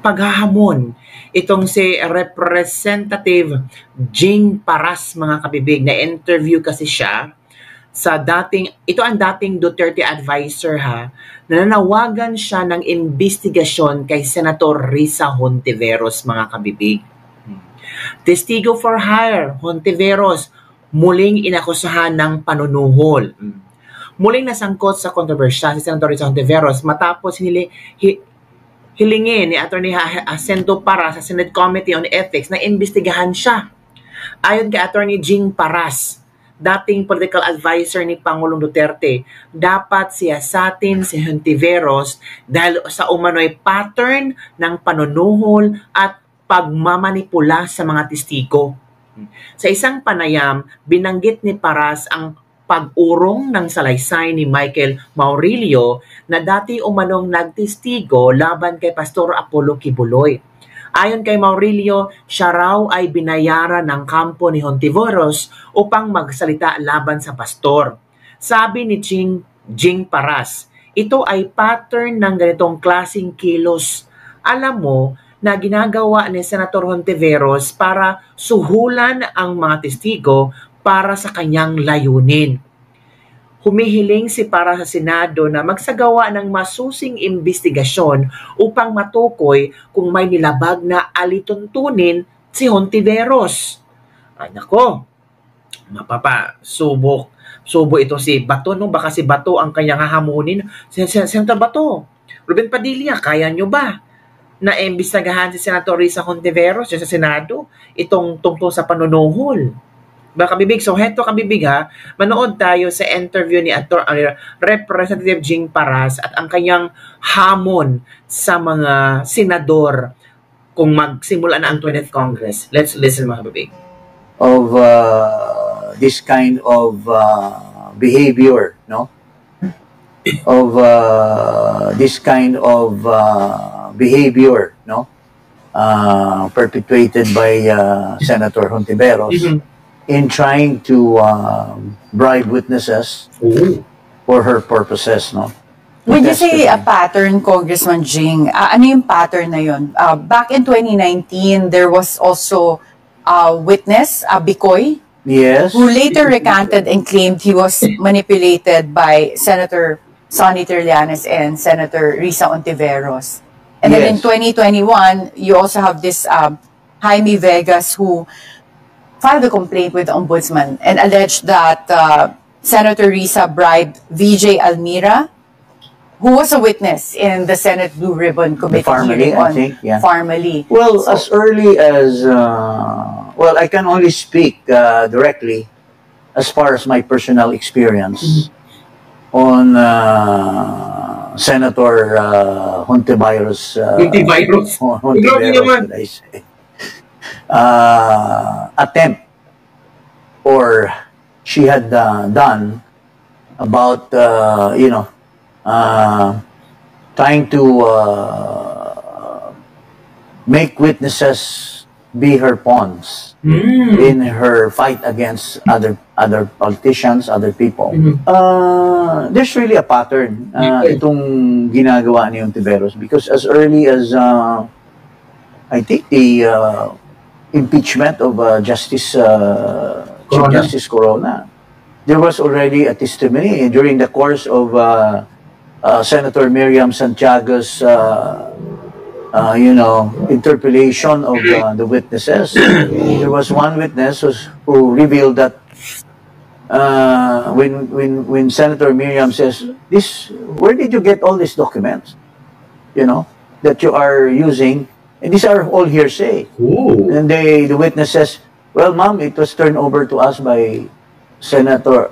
paghahamon itong si Representative Jing Paras, mga kabibig, na interview kasi siya sa ito ang dating Duterte advisor ha, na nanawagan siya ng investigasyon kay Senator Risa Hontiveros, mga kabibig. Testigo for hire, Hontiveros, muling inakusahan ng panunuhol. Muling nasangkot sa kontrobersya si Senator Risa Hontiveros matapos hilingin ni Atty. Jacinto Paras sa Senate Committee on Ethics na imbestigahan siya. Ayon kay Atty. Jing Paras, dating political advisor ni Pangulong Duterte, dapat siyasatin si Hontiveros dahil sa umano'y pattern ng panunuhol at pagmamanipula sa mga testigo. Sa isang panayam, binanggit ni Paras ang pag-urong ng salaysay ni Michael Maurilio na dati umanong nagtestigo laban kay Pastor Apollo Kibuloy. Ayon kay Maurilio, siya raw ay binayaran ng kampo ni Hontiveros upang magsalita laban sa pastor. Sabi ni Jing Paras, ito ay pattern ng ganitong klaseng kilos. Alam mo na ginagawa ni Senator Hontiveros para suhulan ang mga testigo para sa kanyang layunin. Humihiling si Paras sa Senado na magsagawa ng masusing imbestigasyon upang matukoy kung may nilabag na alituntunin si Hontiveros. Ay nako, subo ito si Bato, no? Baka si Bato ang kanyang hahamunin. Senator Bato, Ruben Padilla, kaya nyo ba na imbestigahan si Senator Risa Hontiveros sa Senado itong tungkol sa panunuhol? Ba kabibig, so heto kabibig ha, manood tayo sa interview ni Representative Jing Paras at ang kanyang hamon sa mga senador kung magsimula na ang 20th Congress. Let's listen, mga kabibig. Of this kind of behavior, no? Of this kind of behavior, no? Perpetuated by Senator Hontiveros in trying to bribe witnesses for her purposes, no? Would you say a pattern, Congressman Jing? Ano yung pattern na yun? Back in 2019, there was also a witness, Bicoy, yes, who later recanted and claimed he was manipulated by Senator Sonny Trillanes and Senator Risa Hontiveros. And then in 2021, you also have this Jaime Vegas who filed a complaint with the Ombudsman and alleged that Senator Risa bribed VJ Almira, who was a witness in the Senate Blue Ribbon Committee hearing on Farmally. Well, so, as early as, well, I can only speak directly as far as my personal experience on Senator Hontiveros, should I say, attempt or she had done about, you know, trying to make witnesses be her pawns in her fight against other politicians, other people. There's really a pattern itong ginagawa ni Hontiveros, because as early as I think the impeachment of Chief Justice Corona, there was already a testimony during the course of Senator Miriam Santiago's you know, interpellation of the witnesses. There was one witness who revealed that when Senator Miriam says, where did you get all these documents, you know, that you are using? And these are all hearsay. And the witness says, well, ma'am, it was turned over to us by Senator,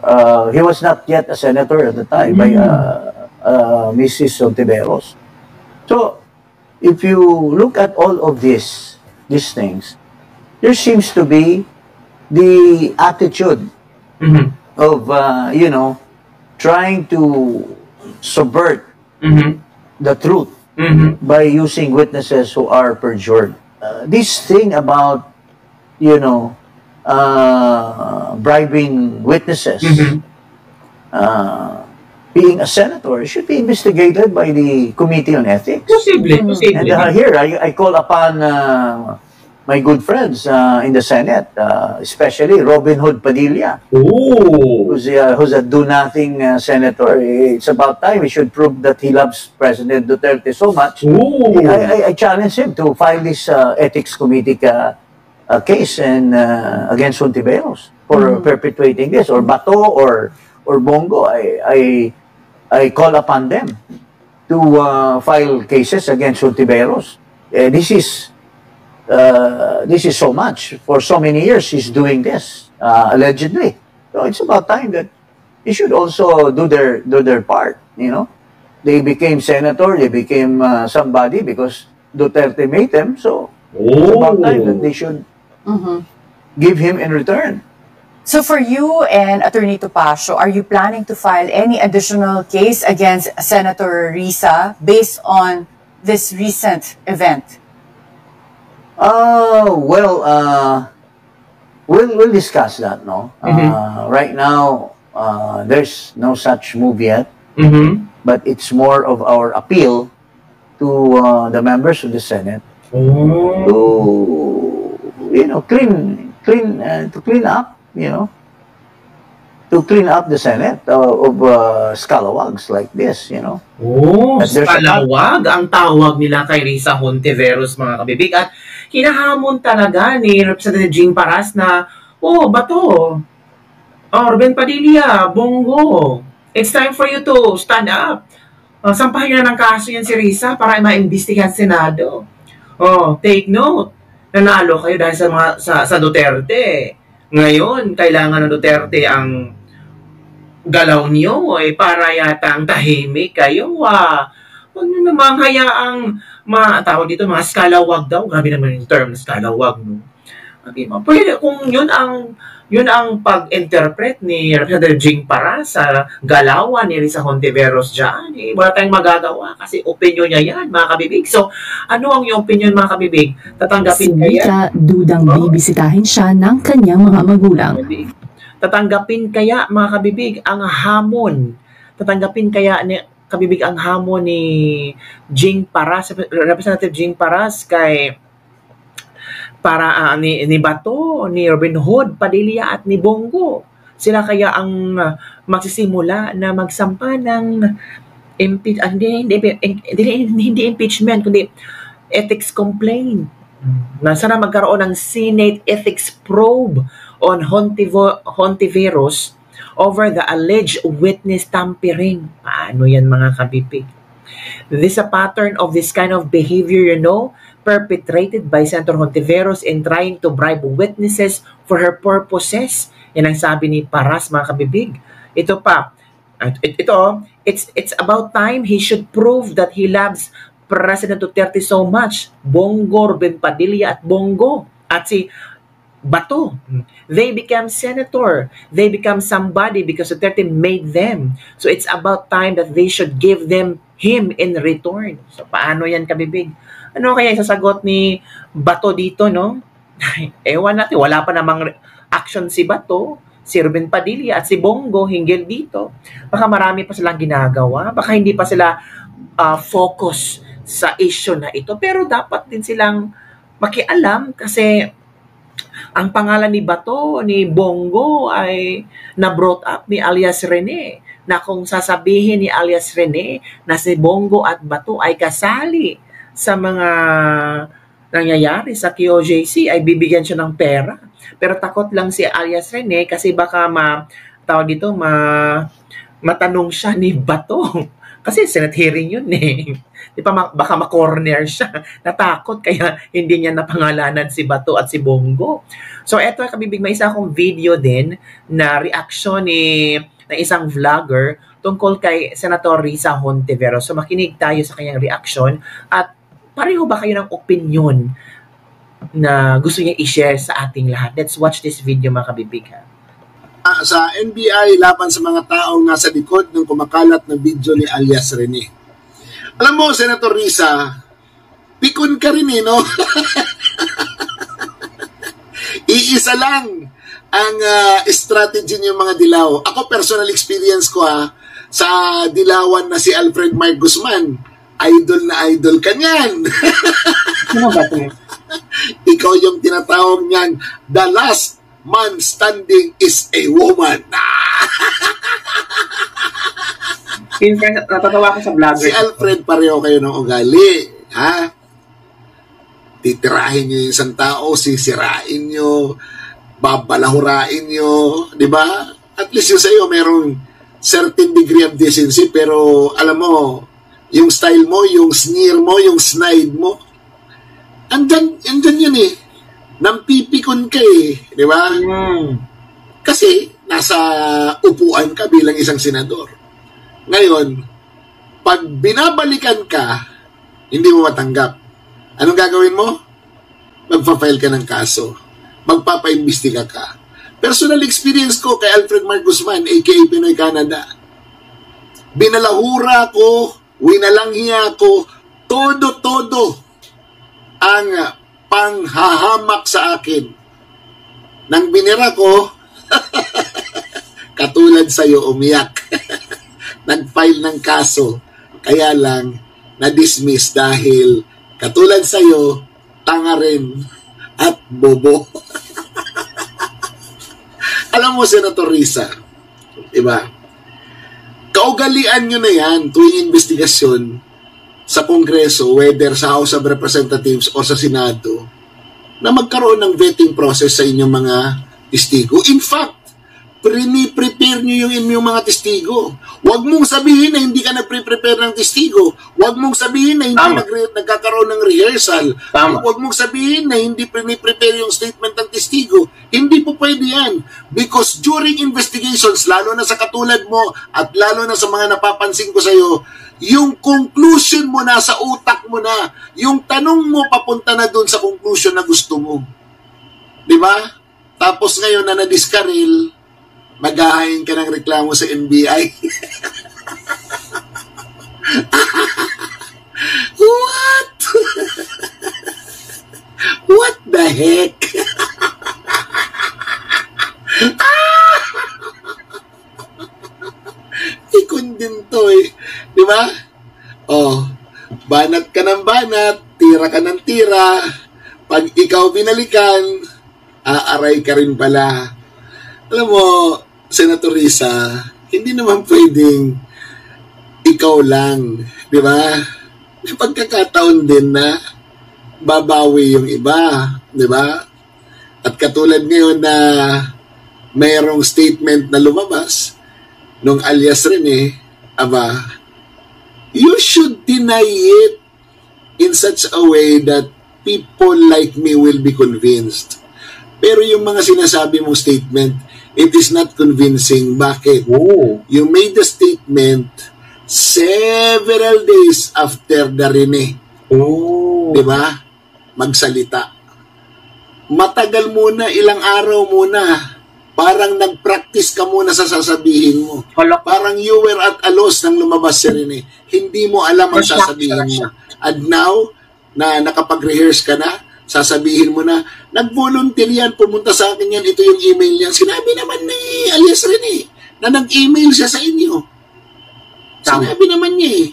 he was not yet a senator at the time, by Mrs. Hontiveros. So, if you look at all of these things, there seems to be the attitude of, you know, trying to subvert the truth by using witnesses who are perjured. This thing about, you know, bribing witnesses, being a senator should be investigated by the Committee on Ethics. Posible, posible. And here, I call upon my good friends in the Senate, especially Robin Hood Padilla, who's a do-nothing senator. It's about time he should prove that he loves President Duterte so much. I challenge him to file this Ethics Committee case and against Hontiveros for perpetuating this, or Bato or Bongo. I call upon them to file cases against Hontiveros. This is so much. For so many years, he's doing this, allegedly. So it's about time that he should also do their part, you know. They became senator, they became somebody because Duterte made them, so it's about time that they should give him in return. So for you and Attorney Topacio, are you planning to file any additional case against Senator Risa based on this recent event? We'll discuss that, no? Right now, there's no such move yet, but it's more of our appeal to the members of the Senate to, you know, clean up, you know, to clean up the Senate of scalawags like this, you know. Scalawag ang tawag nila kay Risa Hontiveros, mga kabibig. At hinahamon talaga ni Representative Jing Paras na, Bato, Ruben Padilla, Bongo, it's time for you to stand up. Sampahin na ng kaso yan si Risa para maimbestigahan sa Senado. Take note, nanalo kayo dahil sa Duterte. Ngayon, kailangan ng Duterte ang galaw niyo para yata ang tahimik kayo. Huwag nyo namang hayaang tawag dito, mga scalawag daw. Grabe naman yung term na scalawag, no? Okay, pwede, kung yun ang pag-interpret ni Representative Jing Paras sa galawan ni Risa Hontiveros dyan, wala tayong magagawa kasi opinion niya yan, mga kabibig. So, ano ang iyong opinion, mga kabibig? Tatanggapin kaya? Dudang bibisitahin siya ng kanyang mga magulang. Tatanggapin kaya, mga kabibig, ang hamon? Tatanggapin kaya ni kabibig ang hamon ni Jing Paras, Representative Jing Paras ni Bato, ni Robin Hood Padilla at ni Bongo? Sila kaya ang magsisimula na magsampa ng hindi impeachment, kundi ethics complaint. Sana magkaroon ng Senate ethics probe on Hontiveros over the alleged witness tampering. Paano yan, mga kabibig? This is a pattern of this kind of behavior, you know, perpetrated by Senator Hontiveros in trying to bribe witnesses for her purposes. Yan ang sabi ni Paras, mga kabibig. Ito pa, it's about time he should prove that he loves President Duterte so much. Bongo, Ruben Padilla at Bongo. At si Bato, they become senator. They become somebody because Duterte made them. So it's about time that they should give him in return. So paano yan, kabibig? Ano kaya sasagot ni Bato dito, no? Ewan natin, wala pa namang action si Bato, si Ruben Padilla at si Bongo hinggil dito. Baka marami pa silang ginagawa, baka hindi pa sila focus sa issue na ito. Pero dapat din silang makialam kasi ang pangalan ni Bato, ni Bongo ay na-brought up ni alias Rene, na kung sasabihin ni alias Rene na si Bongo at Bato ay kasali sa mga nangyayari sa QOJC, ay bibigyan siya ng pera. Pero takot lang si alias Rene kasi baka matanong siya ni Bato. Kasi Senate hearing yun Di pa baka ma-corner siya. Natakot kaya hindi niya napangalanan si Bato at si Bongo. So eto, kabibig, may isa akong video din na reaction ng isang vlogger tungkol kay Senator Risa Hontiveros. So makinig tayo sa kanyang reaction at pareho ba kayo ng opinion na gusto niya i-share sa ating lahat? Let's watch this video, mga kabibig. Sa NBI laban sa mga taong nasa likod ng kumakalat na video ni alias Rene. Alam mo, Senator Risa, pikon ka rin no? Iisa lang ang strategy niyo, mga dilaw. Ako, personal experience ko sa dilawan na si Alfred Mark Guzman, idol na idol ka niyan. Ano ba ito? Ikaw yung tinatawag niyan, the last man standing is a woman. Pinfriend, natatawa ko sa vlogger. Si Alfred, pareho kayo ng ugali. Ha? Titirahin nyo yung isang tao, sisirain nyo, babalahurain nyo, di ba? At least yung sa'yo, merong certain degree of decency, pero alam mo, yung style mo, yung sneer mo, yung snide mo, andyan yun eh. Nampipikon ka eh, di ba? Kasi, nasa upuan ka bilang isang senador. Ngayon, pag binabalikan ka, hindi mo matanggap. Anong gagawin mo? Magpa-file ka ng kaso. Magpapaimbestiga ka. Personal experience ko kay Alfred Mark Guzman, aka Pinoy Canada. Binalahura ko, winalanghiya ko, todo-todo ang panghahamak sa akin. Nang binira ko, katulad sa'yo, umiyak. Nag-file ng kaso. Kaya lang, na-dismiss dahil katulad sa'yo, tanga rin at bobo. Alam mo, Senator Risa, diba? Kaugalian nyo na yan tuwing investigasyon sa Kongreso, whether sa House of Representatives o sa Senado, na magkaroon ng vetting process sa inyong mga testigo. In fact, prepare nyo yung inyong mga testigo. Huwag mong sabihin na hindi ka nagpre-prepare ng testigo. Huwag mong sabihin na hindi nagkakaroon ng rehearsal. Huwag mong sabihin na hindi prepare yung statement ng testigo. Hindi po pwede yan. Because during investigations, lalo na sa katulad mo at lalo na sa mga napapansin ko sa'yo, yung conclusion mo na sa utak mo na, yung tanong mo papunta na dun sa conclusion na gusto mo. Diba? Tapos ngayon na na-discarrel, maghahain ka ng reklamo sa NBI. What? What the heck? Ikon din to eh. Di ba? Oh, banat ka ng banat, tira ka ng tira. Pag ikaw binalikan, aaray ka rin pala. Alam mo, Senator Risa, hindi naman pwedeng ikaw lang, di ba? May pagkakataon din na babawi yung iba, di ba? At katulad ngayon na mayroong statement na lumabas nung alias Rene, aba, you should deny it in such a way that people like me will be convinced. Pero yung mga sinasabi mong statement, it is not convincing. Bakit? Oh. You made the statement several days after the Rene. Oh. Diba? Magsalita. Matagal muna, ilang araw muna. Parang nag-practice ka muna sa sasabihin mo. Parang you were at a loss nang lumabas si Rene. Hindi mo alam ang sasabihin mo. And now, na nakapag-rehearse ka na, sasabihin mo na, nag-volunteer yan, pumunta sa akin yan, ito yung email niya. Sinabi naman ni alias Rene na nag-email siya sa inyo. Sinabi naman niya eh.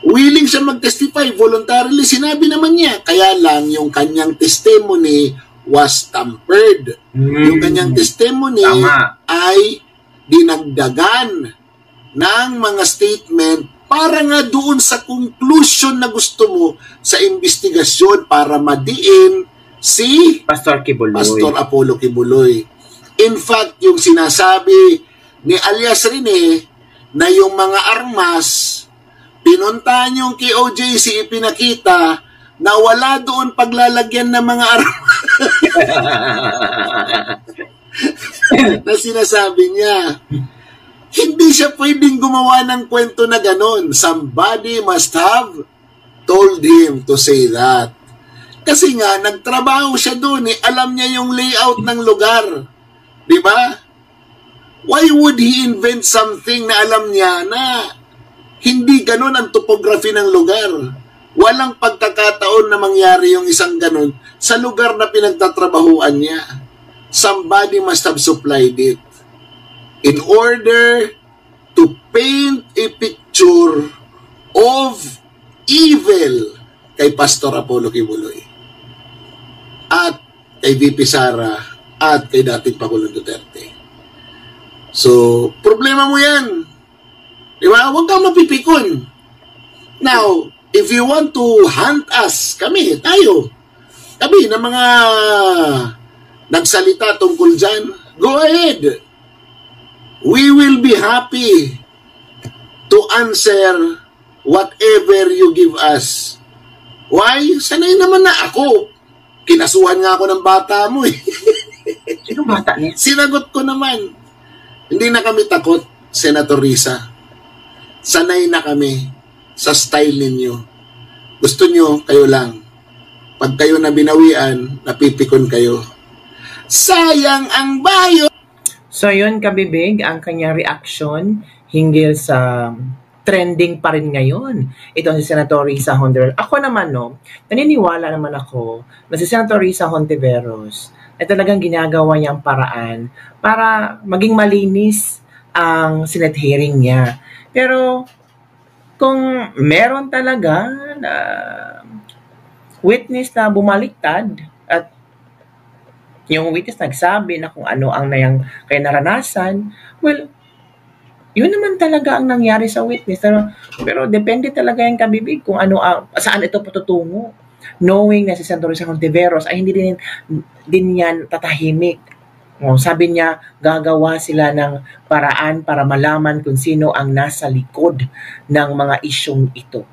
Willing siya mag-testify, voluntarily, sinabi naman niya. Kaya lang, yung kanyang testimony was tampered. Yung kanyang testimony ay dinagdagan ng mga statement para nga doon sa conclusion na gusto mo sa investigasyon para madiin si Pastor Kibuloy. Pastor Apollo Kibuloy. In fact, yung sinasabi ni alias Rene na yung mga armas, pinuntahan yung kay OJC, ipinakita na wala doon paglalagyan ng mga armas. Na sinasabi niya, hindi siya pwedeng gumawa ng kwento na ganon. Somebody must have told him to say that. Kasi nga, nagtrabaho siya doon eh. Alam niya yung layout ng lugar. Di ba? Why would he invent something na alam niya na hindi ganon ang topography ng lugar? Walang pagkakataon na mangyari yung isang ganon sa lugar na pinagtatrabahuan niya. Somebody must have supplied it. In order to paint a picture of evil kay Pastor Apollo Kibuloy at kay VP Sara at kay dating Pangulong Duterte. So, problema mo yan. Di ba? Huwag kang mapipikon. Now, if you want to hunt us, tayo, ng mga nagsalita tungkol dyan, go ahead. We will be happy to answer whatever you give us. Why? Sanay naman na ako. Kinasuhan nga ako ng bata mo eh. Sino bata niya? Sinagot ko naman. Hindi na kami takot, Senator Risa. Sanay na kami sa style ninyo. Gusto nyo, kayo lang. Pag kayo na binawian, napipikon kayo. Sayang ang bayo! So yun, kabibig, ang kanyang reaction hinggil sa trending pa rin ngayon. Ito si Senator Risa Hontiveros. Ako naman, naniniwala naman ako na si Senator Risa Hontiveros ay talagang ginagawa niyang paraan para maging malinis ang Senate hearing niya. Pero kung meron talaga na witness na bumaliktad at yung witness nagsabi na kung ano ang kaya naranasan, well, yun naman talaga ang nangyari sa witness. Pero depende talaga yung kabibig kung saan ito patutungo. Knowing na si Senator Risa Hontiveros ay hindi din yan tatahimik. Sabi niya, gagawa sila ng paraan para malaman kung sino ang nasa likod ng mga isyong ito.